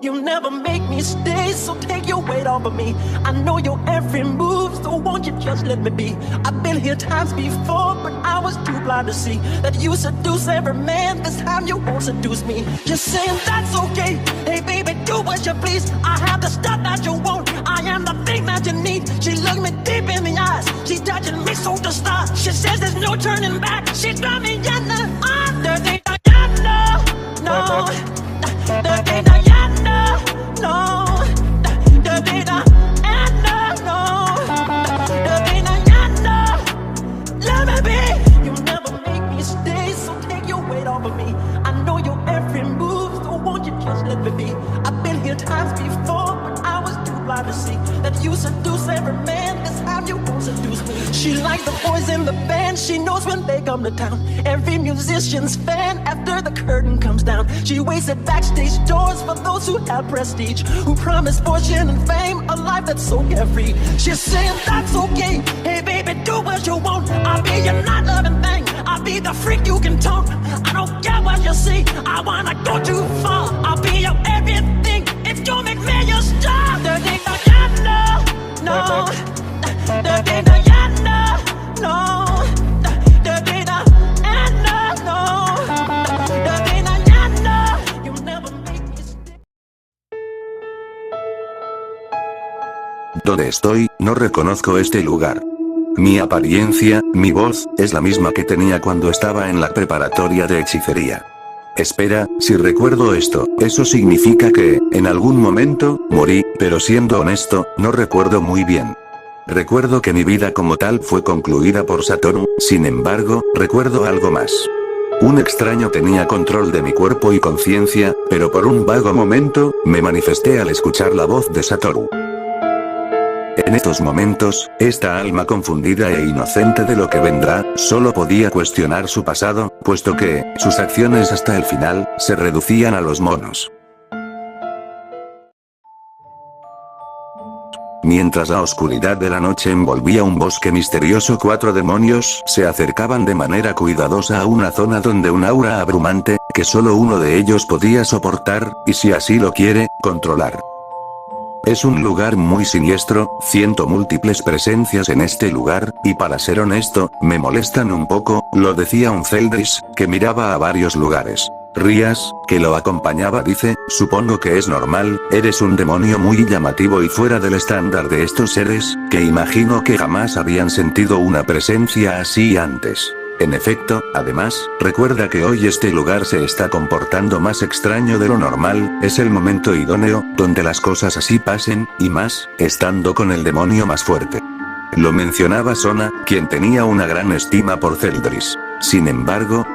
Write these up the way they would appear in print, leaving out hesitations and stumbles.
You never make me stay, so take your weight off of me. I know your every move, so won't you just let me be? I've been here times before, but I was too blind to see that you seduce every man. This time you won't seduce me. You're saying that's okay. Hey baby, do what you please. I have the stuff that you want. I am the thing that you need. She looked me deep in the eyes. She touching me so to start. She says there's no turning back. She got me in the dirty no. Dirty no. Dirty no. Let me be. You never make me stay, so take your weight off of me. I know your every move, so won't you just let me be? I've been here times before, but I was too blind to see that you seduce every man. This time you won't seduce me. She like the boys in the band. She knows when they come to town. Every musician's fan after the curtain comes down. She waits at backstage doors for those who have prestige, who promise fortune and fame, a life that's so carefree. She's saying that's okay. Hey baby, do what you want. I'll be your not loving thing. I'll be the freak you can talk. I don't care what you see. I wanna go too far. I'll be your everything if you make me your star. Dirty no. Dirty no. ¿Dónde estoy? No reconozco este lugar. Mi apariencia, mi voz, es la misma que tenía cuando estaba en la preparatoria de hechicería. Espera, si recuerdo esto, eso significa que, en algún momento, morí, pero siendo honesto, no recuerdo muy bien. Recuerdo que mi vida como tal fue concluida por Satoru, sin embargo, recuerdo algo más. Un extraño tenía control de mi cuerpo y conciencia, pero por un vago momento, me manifesté al escuchar la voz de Satoru. En estos momentos, esta alma confundida e inocente de lo que vendrá, solo podía cuestionar su pasado, puesto que, sus acciones hasta el final, se reducían a los monos. Mientras la oscuridad de la noche envolvía un bosque misterioso, 4 demonios se acercaban de manera cuidadosa a una zona donde un aura abrumante, que solo uno de ellos podía soportar, y si así lo quiere, controlar. Es un lugar muy siniestro, siento múltiples presencias en este lugar, y para ser honesto, me molestan un poco, lo decía un Zeldris, que miraba a varios lugares. Rías, que lo acompañaba, dice, supongo que es normal, eres un demonio muy llamativo y fuera del estándar de estos seres, que imagino que jamás habían sentido una presencia así antes. En efecto, además, recuerda que hoy este lugar se está comportando más extraño de lo normal, es el momento idóneo, donde las cosas así pasen, y más, estando con el demonio más fuerte. Lo mencionaba Sona, quien tenía una gran estima por Zeldris. Sin embargo,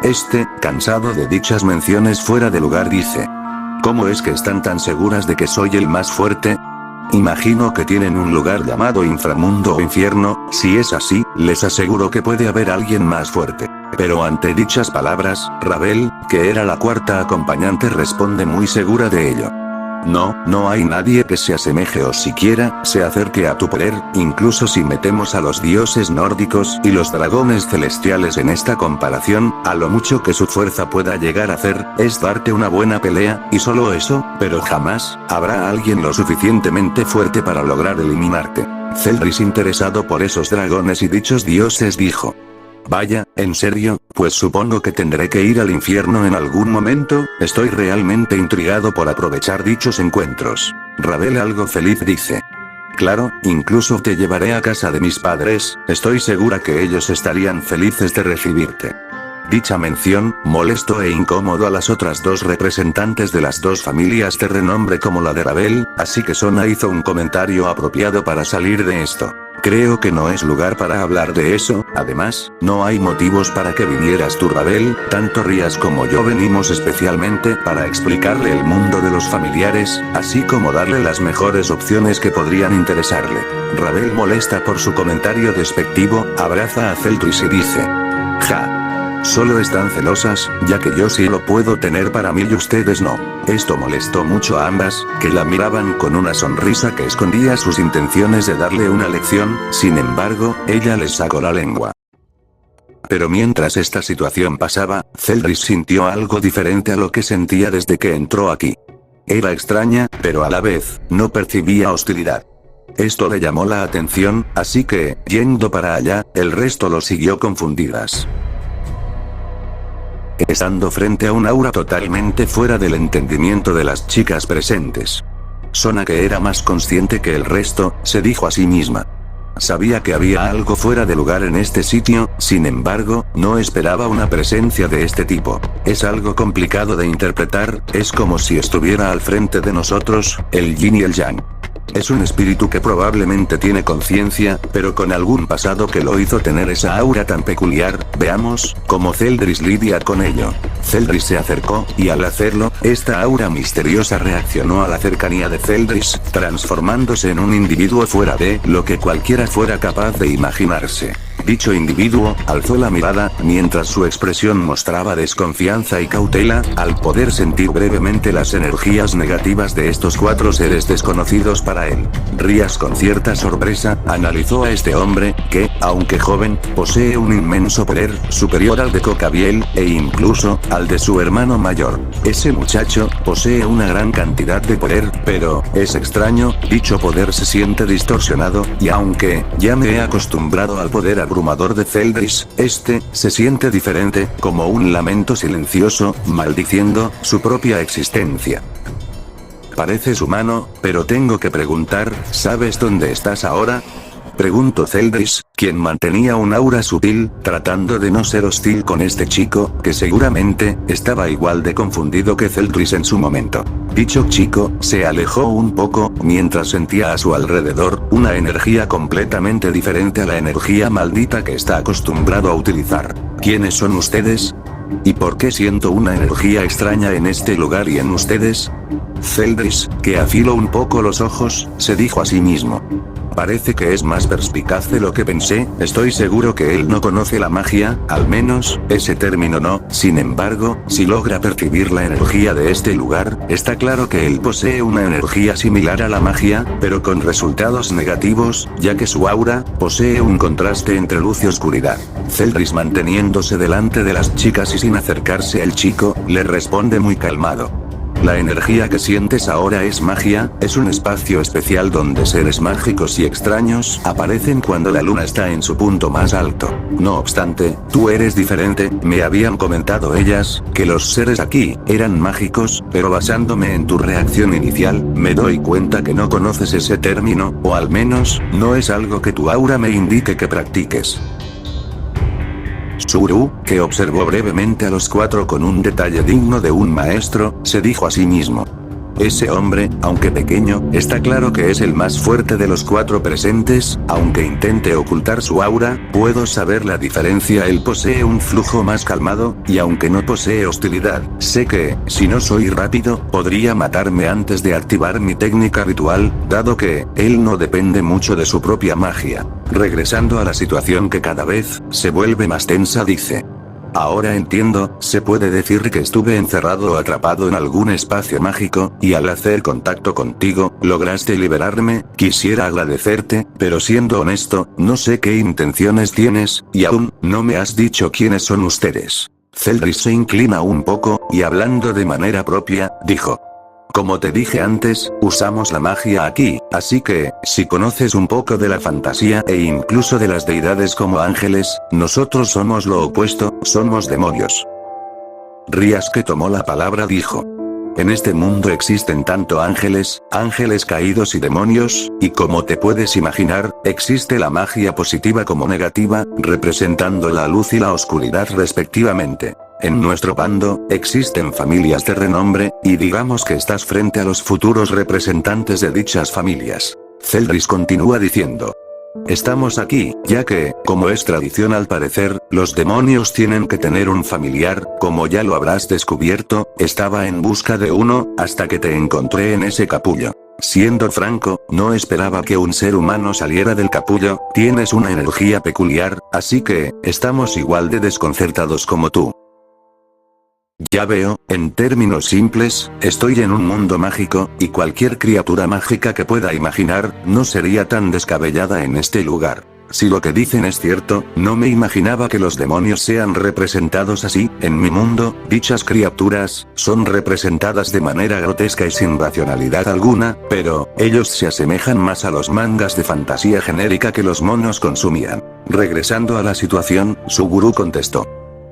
cansado de dichas menciones fuera de lugar, dice: ¿cómo es que están tan seguras de que soy el más fuerte? Imagino que tienen un lugar llamado inframundo o infierno, si es así, les aseguro que puede haber alguien más fuerte. Pero ante dichas palabras, Ravel, que era la cuarta acompañante, responde muy segura de ello. No hay nadie que se asemeje o siquiera se acerque a tu poder, incluso si metemos a los dioses nórdicos y los dragones celestiales en esta comparación, a lo mucho que su fuerza pueda llegar a hacer, es darte una buena pelea, y solo eso, pero jamás, habrá alguien lo suficientemente fuerte para lograr eliminarte. Zeldris, interesado por esos dragones y dichos dioses, dijo: vaya, ¿en serio? Pues supongo que tendré que ir al infierno en algún momento, estoy realmente intrigado por aprovechar dichos encuentros. Ravel, algo feliz, dice: claro, incluso te llevaré a casa de mis padres, estoy segura que ellos estarían felices de recibirte. Dicha mención, molestó e incómodo a las otras dos representantes de las dos familias de renombre como la de Ravel, así que Sona hizo un comentario apropiado para salir de esto. Creo que no es lugar para hablar de eso, además, no hay motivos para que vinieras tú, Ravel, tanto Rías como yo venimos especialmente para explicarle el mundo de los familiares, así como darle las mejores opciones que podrían interesarle. Ravel, molesta por su comentario despectivo, abraza a Zeldris y dice: ja. Solo están celosas, ya que yo sí lo puedo tener para mí y ustedes no. Esto molestó mucho a ambas, que la miraban con una sonrisa que escondía sus intenciones de darle una lección, sin embargo, ella les sacó la lengua. Pero mientras esta situación pasaba, Zeldris sintió algo diferente a lo que sentía desde que entró aquí. Era extraña, pero a la vez, no percibía hostilidad. Esto le llamó la atención, así que, yendo para allá, el resto lo siguió confundidas. Estando frente a un aura totalmente fuera del entendimiento de las chicas presentes. Sona, que era más consciente que el resto, se dijo a sí misma. Sabía que había algo fuera de lugar en este sitio, sin embargo, no esperaba una presencia de este tipo. Es algo complicado de interpretar, es como si estuviera al frente de nosotros, el yin y el yang. Es un espíritu que probablemente tiene conciencia, pero con algún pasado que lo hizo tener esa aura tan peculiar. Veamos cómo Zeldris lidia con ello. Zeldris se acercó, y al hacerlo, esta aura misteriosa reaccionó a la cercanía de Zeldris, transformándose en un individuo fuera de lo que cualquiera fuera capaz de imaginarse. Dicho individuo, alzó la mirada, mientras su expresión mostraba desconfianza y cautela, al poder sentir brevemente las energías negativas de estos 4 seres desconocidos para él. Rías, con cierta sorpresa, analizó a este hombre, que, aunque joven, posee un inmenso poder, superior al de Cocabiel, e incluso, al de su hermano mayor. Ese muchacho, posee una gran cantidad de poder, pero, es extraño, dicho poder se siente distorsionado, y aunque, ya me he acostumbrado al poder abrumador de Zeldris, este, se siente diferente, como un lamento silencioso, maldiciendo, su propia existencia. Pareces humano, pero tengo que preguntar, ¿sabes dónde estás ahora? Preguntó Zeldris, quien mantenía un aura sutil, tratando de no ser hostil con este chico, que seguramente, estaba igual de confundido que Zeldris en su momento. Dicho chico, se alejó un poco, mientras sentía a su alrededor, una energía completamente diferente a la energía maldita que está acostumbrado a utilizar. ¿Quiénes son ustedes? ¿Y por qué siento una energía extraña en este lugar y en ustedes? Zeldris, que afiló un poco los ojos, se dijo a sí mismo. Parece que es más perspicaz de lo que pensé, estoy seguro que él no conoce la magia, al menos, ese término no, sin embargo, si logra percibir la energía de este lugar, está claro que él posee una energía similar a la magia, pero con resultados negativos, ya que su aura, posee un contraste entre luz y oscuridad. Zeldris, manteniéndose delante de las chicas y sin acercarse al chico, le responde muy calmado. La energía que sientes ahora es magia, es un espacio especial donde seres mágicos y extraños aparecen cuando la luna está en su punto más alto. No obstante, tú eres diferente, me habían comentado ellas, que los seres aquí, eran mágicos, pero basándome en tu reacción inicial, me doy cuenta que no conoces ese término, o al menos, no es algo que tu aura me indique que practiques. Tsuru, que observó brevemente a los 4 con un detalle digno de un maestro, se dijo a sí mismo. Ese hombre, aunque pequeño, está claro que es el más fuerte de los 4 presentes, aunque intente ocultar su aura, puedo saber la diferencia. Él posee un flujo más calmado, y aunque no posee hostilidad, sé que, si no soy rápido, podría matarme antes de activar mi técnica ritual, dado que, él no depende mucho de su propia magia. Regresando a la situación que cada vez, se vuelve más tensa, dice. Ahora entiendo, se puede decir que estuve encerrado o atrapado en algún espacio mágico, y al hacer contacto contigo, lograste liberarme. Quisiera agradecerte, pero siendo honesto, no sé qué intenciones tienes, y aún, no me has dicho quiénes son ustedes. Zeldris se inclina un poco, y hablando de manera propia, dijo. Como te dije antes, usamos la magia aquí, así que, si conoces un poco de la fantasía e incluso de las deidades como ángeles, nosotros somos lo opuesto, somos demonios. Rías, que tomó la palabra, dijo. En este mundo existen tanto ángeles, ángeles caídos y demonios, y como te puedes imaginar, existe la magia positiva como negativa, representando la luz y la oscuridad respectivamente. En nuestro bando, existen familias de renombre, y digamos que estás frente a los futuros representantes de dichas familias. Zeldris continúa diciendo. Estamos aquí, ya que, como es tradición al parecer, los demonios tienen que tener un familiar, como ya lo habrás descubierto, estaba en busca de uno, hasta que te encontré en ese capullo. Siendo franco, no esperaba que un ser humano saliera del capullo, tienes una energía peculiar, así que, estamos igual de desconcertados como tú. Ya veo, en términos simples, estoy en un mundo mágico, y cualquier criatura mágica que pueda imaginar, no sería tan descabellada en este lugar. Si lo que dicen es cierto, no me imaginaba que los demonios sean representados así. En mi mundo, dichas criaturas son representadas de manera grotesca y sin racionalidad alguna, pero ellos se asemejan más a los mangas de fantasía genérica que los monos consumían. Regresando a la situación, Suguru contestó.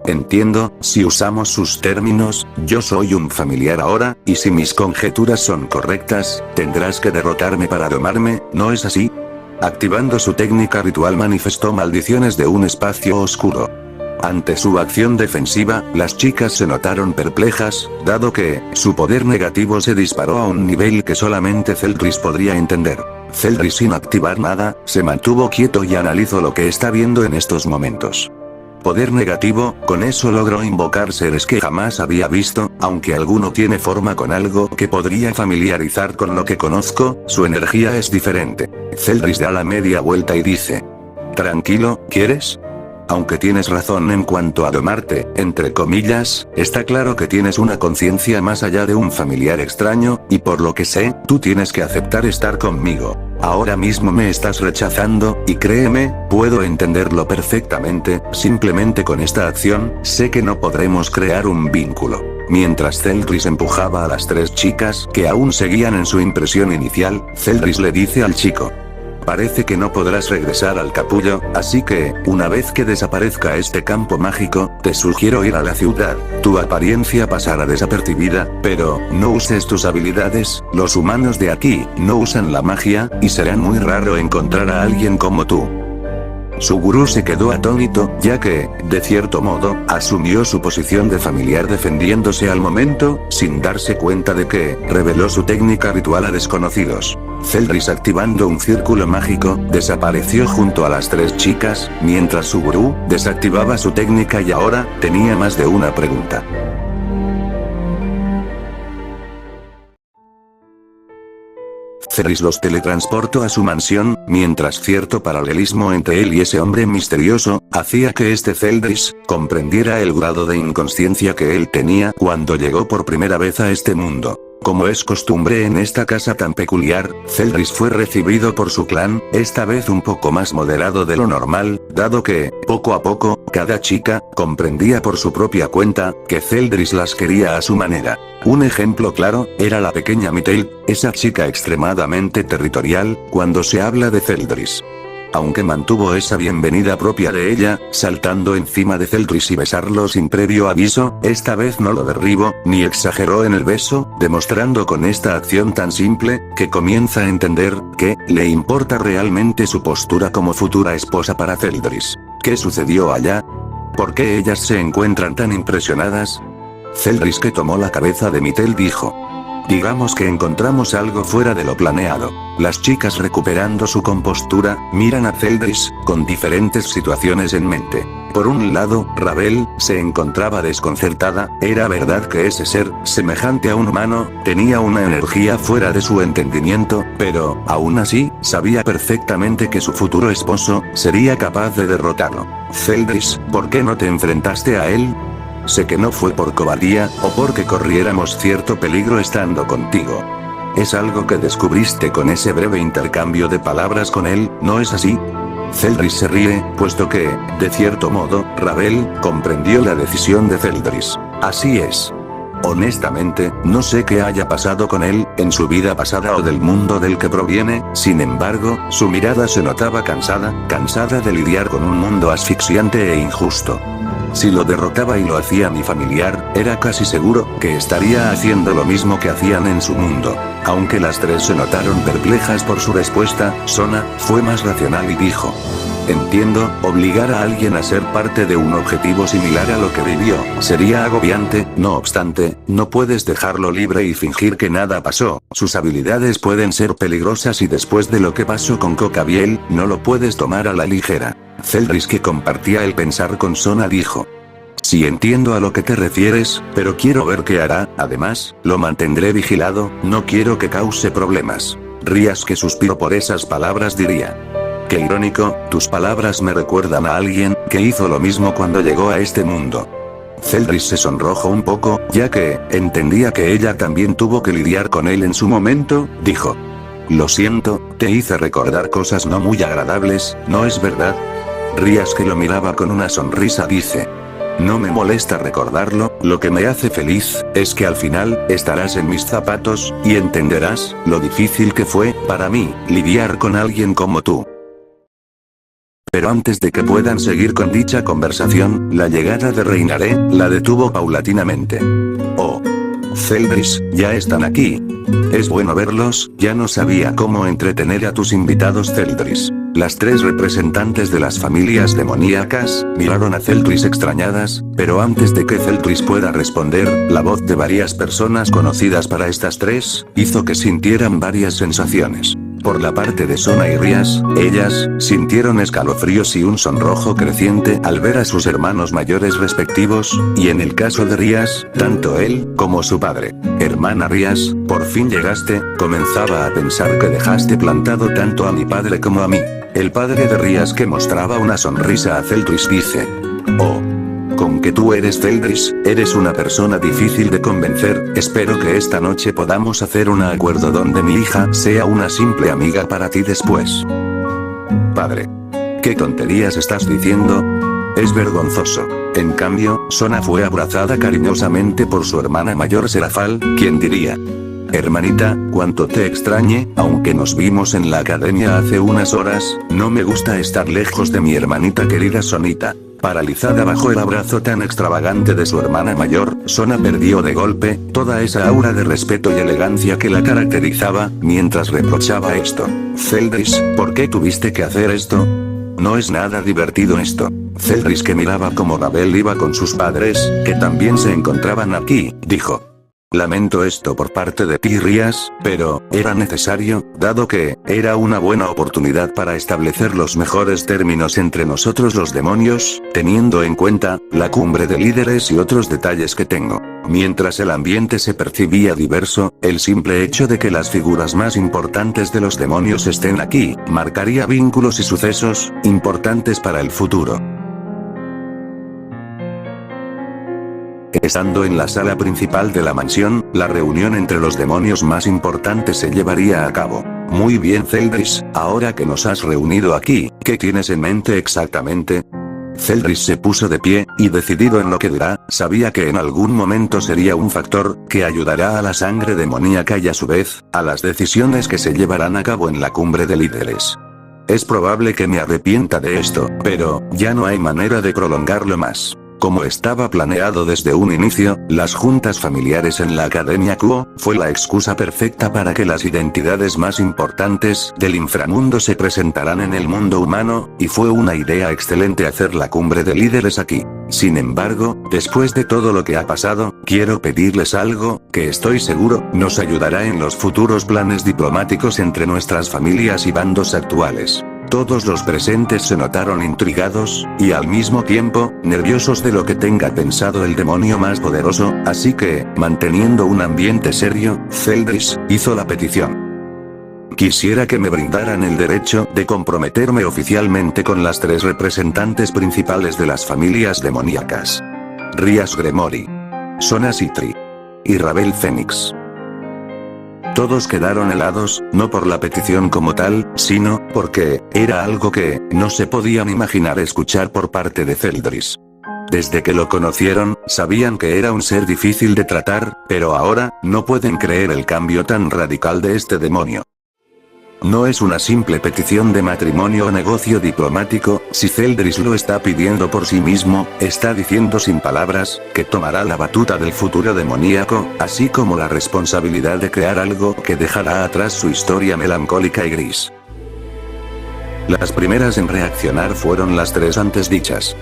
Entiendo, si usamos sus términos, yo soy un familiar ahora, y si mis conjeturas son correctas, tendrás que derrotarme para domarme, ¿no es así? Activando su técnica ritual manifestó maldiciones de un espacio oscuro. Ante su acción defensiva, las chicas se notaron perplejas, dado que, su poder negativo se disparó a un nivel que solamente Celdris podría entender. Celdris, sin activar nada, se mantuvo quieto y analizó lo que está viendo en estos momentos. Poder negativo, con eso logró invocar seres que jamás había visto, aunque alguno tiene forma con algo que podría familiarizar con lo que conozco, su energía es diferente. Celdris da la media vuelta y dice. Tranquilo, ¿quieres? Aunque tienes razón en cuanto a domarte, entre comillas, está claro que tienes una conciencia más allá de un familiar extraño, y por lo que sé, tú tienes que aceptar estar conmigo. Ahora mismo me estás rechazando, y créeme, puedo entenderlo perfectamente, simplemente con esta acción, sé que no podremos crear un vínculo. Mientras Celdris empujaba a las tres chicas que aún seguían en su impresión inicial, Celdris le dice al chico. Parece que no podrás regresar al capullo, así que, una vez que desaparezca este campo mágico, te sugiero ir a la ciudad. Tu apariencia pasará desapercibida, pero, no uses tus habilidades, los humanos de aquí, no usan la magia, y será muy raro encontrar a alguien como tú. Suguru se quedó atónito, ya que, de cierto modo, asumió su posición de familiar defendiéndose al momento, sin darse cuenta de que, reveló su técnica ritual a desconocidos. Celdris, activando un círculo mágico, desapareció junto a las tres chicas, mientras Suguru desactivaba su técnica y ahora, tenía más de una pregunta. Celdris los teletransportó a su mansión, mientras cierto paralelismo entre él y ese hombre misterioso, hacía que este Celdris, comprendiera el grado de inconsciencia que él tenía cuando llegó por primera vez a este mundo. Como es costumbre en esta casa tan peculiar, Celdris fue recibido por su clan, esta vez un poco más moderado de lo normal, dado que, poco a poco, cada chica, comprendía por su propia cuenta, que Celdris las quería a su manera. Un ejemplo claro, era la pequeña Mythel, esa chica extremadamente territorial, cuando se habla de Celdris. Aunque mantuvo esa bienvenida propia de ella, saltando encima de Celdris y besarlo sin previo aviso, esta vez no lo derribó, ni exageró en el beso, demostrando con esta acción tan simple, que comienza a entender, que, le importa realmente su postura como futura esposa para Celdris. ¿Qué sucedió allá? ¿Por qué ellas se encuentran tan impresionadas? Celdris, que tomó la cabeza de Mythel, dijo. Digamos que encontramos algo fuera de lo planeado. Las chicas, recuperando su compostura, miran a Celdris, con diferentes situaciones en mente. Por un lado, Ravel, se encontraba desconcertada, era verdad que ese ser, semejante a un humano, tenía una energía fuera de su entendimiento, pero, aún así, sabía perfectamente que su futuro esposo, sería capaz de derrotarlo. Celdris, ¿por qué no te enfrentaste a él? Sé que no fue por cobardía, o porque corriéramos cierto peligro estando contigo. Es algo que descubriste con ese breve intercambio de palabras con él, ¿no es así? Celdris se ríe, puesto que, de cierto modo, Ravel, comprendió la decisión de Celdris. Así es. Honestamente, no sé qué haya pasado con él, en su vida pasada o del mundo del que proviene, sin embargo, su mirada se notaba cansada de lidiar con un mundo asfixiante e injusto. Si lo derrotaba y lo hacía mi familiar, era casi seguro que estaría haciendo lo mismo que hacían en su mundo. Aunque las tres se notaron perplejas por su respuesta, Sona fue más racional y dijo. Entiendo, obligar a alguien a ser parte de un objetivo similar a lo que vivió, sería agobiante, no obstante, no puedes dejarlo libre y fingir que nada pasó, sus habilidades pueden ser peligrosas y después de lo que pasó con Cocabiel, no lo puedes tomar a la ligera. Celdris, que compartía el pensar con Sona, dijo. Sí, entiendo a lo que te refieres, pero quiero ver qué hará, además, lo mantendré vigilado, no quiero que cause problemas. Rías, que suspiró por esas palabras, diría. Qué irónico, tus palabras me recuerdan a alguien, que hizo lo mismo cuando llegó a este mundo. Celdris se sonrojó un poco, ya que, entendía que ella también tuvo que lidiar con él en su momento, dijo. Lo siento, te hice recordar cosas no muy agradables, ¿no es verdad? Rías, que lo miraba con una sonrisa, dice. No me molesta recordarlo, lo que me hace feliz, es que al final, estarás en mis zapatos, y entenderás, lo difícil que fue, para mí, lidiar con alguien como tú. Pero antes de que puedan seguir con dicha conversación, la llegada de Reinaré, la detuvo paulatinamente. Oh. Zeldris, ya están aquí. Es bueno verlos, ya no sabía cómo entretener a tus invitados, Zeldris. Las tres representantes de las familias demoníacas, miraron a Zeldris extrañadas, pero antes de que Zeldris pueda responder, la voz de varias personas conocidas para estas tres, hizo que sintieran varias sensaciones. Por la parte de Sona y Rías, ellas, sintieron escalofríos y un sonrojo creciente al ver a sus hermanos mayores respectivos, y en el caso de Rías, tanto él, como su padre. Hermana Rías, por fin llegaste, comenzaba a pensar que dejaste plantado tanto a mi padre como a mí. El padre de Rías, que mostraba una sonrisa a Zeldris, dice. Oh. Con que tú eres Zeldris, eres una persona difícil de convencer, espero que esta noche podamos hacer un acuerdo donde mi hija sea una simple amiga para ti después. Padre. ¿Qué tonterías estás diciendo? Es vergonzoso. En cambio, Sona fue abrazada cariñosamente por su hermana mayor Serafal, quien diría. Hermanita, cuanto te extrañe, aunque nos vimos en la academia hace unas horas, no me gusta estar lejos de mi hermanita querida Sonita. Paralizada bajo el abrazo tan extravagante de su hermana mayor, Sona perdió de golpe toda esa aura de respeto y elegancia que la caracterizaba, mientras reprochaba esto. Zeldris, ¿por qué tuviste que hacer esto? No es nada divertido esto. Zeldris, que miraba como Rabel iba con sus padres, que también se encontraban aquí, dijo. Lamento esto por parte de ti, Rías, pero, era necesario, dado que, era una buena oportunidad para establecer los mejores términos entre nosotros los demonios, teniendo en cuenta, la cumbre de líderes y otros detalles que tengo. Mientras el ambiente se percibía diverso, el simple hecho de que las figuras más importantes de los demonios estén aquí, marcaría vínculos y sucesos, importantes para el futuro. Estando en la sala principal de la mansión, la reunión entre los demonios más importantes se llevaría a cabo. Muy bien, Zeldris, ahora que nos has reunido aquí, ¿qué tienes en mente exactamente? Zeldris se puso de pie, y decidido en lo que dirá, sabía que en algún momento sería un factor, que ayudará a la sangre demoníaca y a su vez, a las decisiones que se llevarán a cabo en la cumbre de líderes. Es probable que me arrepienta de esto, pero, ya no hay manera de prolongarlo más. Como estaba planeado desde un inicio, las juntas familiares en la Academia Kuo, fue la excusa perfecta para que las identidades más importantes del inframundo se presentaran en el mundo humano, y fue una idea excelente hacer la cumbre de líderes aquí. Sin embargo, después de todo lo que ha pasado, quiero pedirles algo, que estoy seguro, nos ayudará en los futuros planes diplomáticos entre nuestras familias y bandos actuales. Todos los presentes se notaron intrigados, y al mismo tiempo, nerviosos de lo que tenga pensado el demonio más poderoso, así que, manteniendo un ambiente serio, Zeldris hizo la petición. Quisiera que me brindaran el derecho de comprometerme oficialmente con las tres representantes principales de las familias demoníacas. Rías Gremori, Sona Citri y Rabel Fénix. Todos quedaron helados, no por la petición como tal, sino, porque, era algo que, no se podían imaginar escuchar por parte de Zeldris. Desde que lo conocieron, sabían que era un ser difícil de tratar, pero ahora, no pueden creer el cambio tan radical de este demonio. No es una simple petición de matrimonio o negocio diplomático, si Zeldris lo está pidiendo por sí mismo, está diciendo sin palabras, que tomará la batuta del futuro demoníaco, así como la responsabilidad de crear algo que dejará atrás su historia melancólica y gris. Las primeras en reaccionar fueron las tres antes dichas.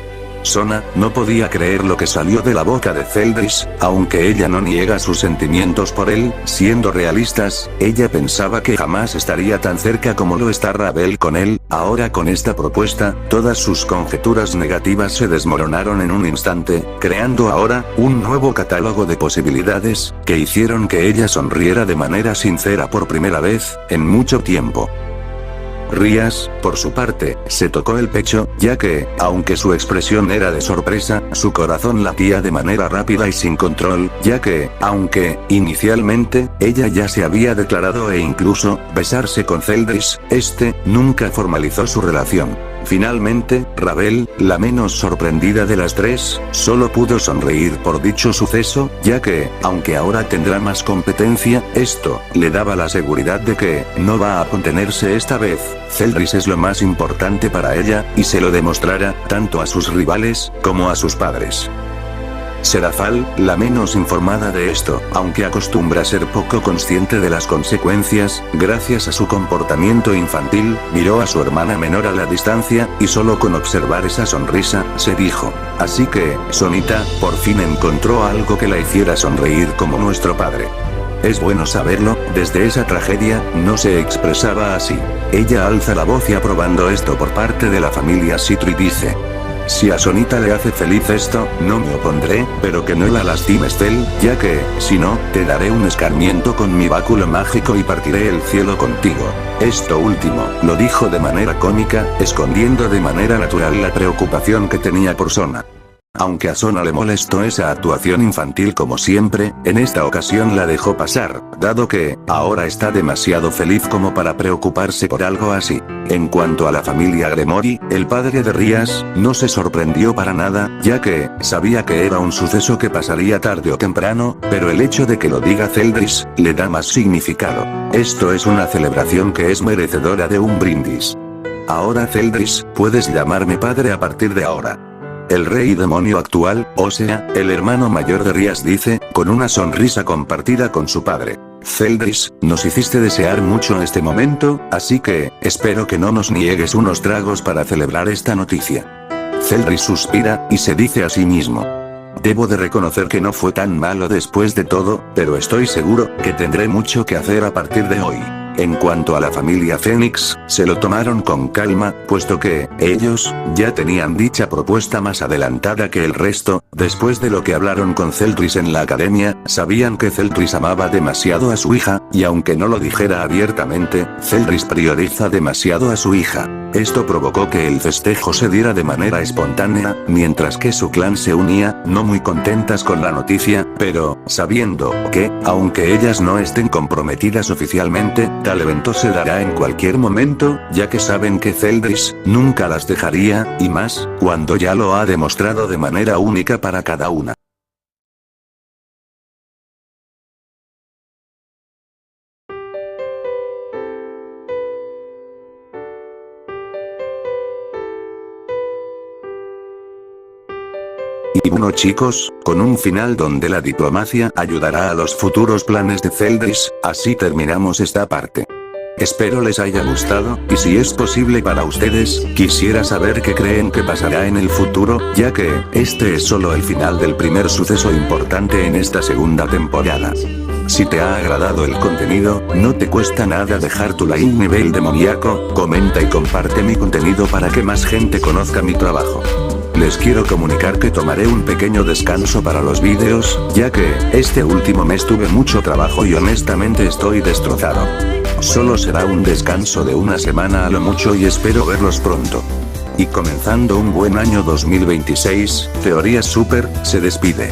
Sona, no podía creer lo que salió de la boca de Zeldris, aunque ella no niega sus sentimientos por él, siendo realistas, ella pensaba que jamás estaría tan cerca como lo está Rabel con él. Ahora con esta propuesta, todas sus conjeturas negativas se desmoronaron en un instante, creando ahora, un nuevo catálogo de posibilidades, que hicieron que ella sonriera de manera sincera por primera vez, en mucho tiempo. Rías, por su parte, se tocó el pecho, ya que, aunque su expresión era de sorpresa, su corazón latía de manera rápida y sin control, ya que, aunque, inicialmente, ella ya se había declarado e incluso, besarse con Zeldris, este, nunca formalizó su relación. Finalmente, Ravel, la menos sorprendida de las tres, solo pudo sonreír por dicho suceso, ya que, aunque ahora tendrá más competencia, esto, le daba la seguridad de que, no va a contenerse esta vez. Zeldris es lo más importante para ella, y se lo demostrará, tanto a sus rivales, como a sus padres. Serafal, la menos informada de esto, aunque acostumbra ser poco consciente de las consecuencias, gracias a su comportamiento infantil, miró a su hermana menor a la distancia, y solo con observar esa sonrisa, se dijo: así que, Sonita, por fin encontró algo que la hiciera sonreír como nuestro padre. Es bueno saberlo, desde esa tragedia, no se expresaba así. Ella alza la voz y aprobando esto por parte de la familia Citro y dice: si a Sonita le hace feliz esto, no me opondré, pero que no la lastimes Cel, ya que, si no, te daré un escarmiento con mi báculo mágico y partiré el cielo contigo. Esto último, lo dijo de manera cómica, escondiendo de manera natural la preocupación que tenía por Sona. Aunque a Sona le molestó esa actuación infantil como siempre, en esta ocasión la dejó pasar, dado que, ahora está demasiado feliz como para preocuparse por algo así. En cuanto a la familia Gremory, el padre de Rías, no se sorprendió para nada, ya que, sabía que era un suceso que pasaría tarde o temprano, pero el hecho de que lo diga Zeldris, le da más significado. Esto es una celebración que es merecedora de un brindis. Ahora Zeldris, puedes llamarme padre a partir de ahora. El rey demonio actual, o sea, el hermano mayor de Rías dice, con una sonrisa compartida con su padre. Zeldris, nos hiciste desear mucho este momento, así que, espero que no nos niegues unos tragos para celebrar esta noticia. Zeldris suspira, y se dice a sí mismo: debo de reconocer que no fue tan malo después de todo, pero estoy seguro, que tendré mucho que hacer a partir de hoy. En cuanto a la familia Fénix, se lo tomaron con calma, puesto que, ellos, ya tenían dicha propuesta más adelantada que el resto, después de lo que hablaron con Zeldris en la academia, sabían que Zeldris amaba demasiado a su hija, y aunque no lo dijera abiertamente, Zeldris prioriza demasiado a su hija. Esto provocó que el festejo se diera de manera espontánea, mientras que su clan se unía, no muy contentas con la noticia, pero, sabiendo que, aunque ellas no estén comprometidas oficialmente, tal evento se dará en cualquier momento, ya que saben que Zeldris nunca las dejaría, y más, cuando ya lo ha demostrado de manera única para cada una. Y bueno chicos, con un final donde la diplomacia ayudará a los futuros planes de Zeldris, así terminamos esta parte. Espero les haya gustado, y si es posible para ustedes, quisiera saber qué creen que pasará en el futuro, ya que, este es solo el final del primer suceso importante en esta segunda temporada. Si te ha agradado el contenido, no te cuesta nada dejar tu like nivel demoníaco, comenta y comparte mi contenido para que más gente conozca mi trabajo. Les quiero comunicar que tomaré un pequeño descanso para los vídeos, ya que, este último mes tuve mucho trabajo y honestamente estoy destrozado. Solo será un descanso de una semana a lo mucho y espero verlos pronto. Y comenzando un buen año 2026, Teoría Super, se despide.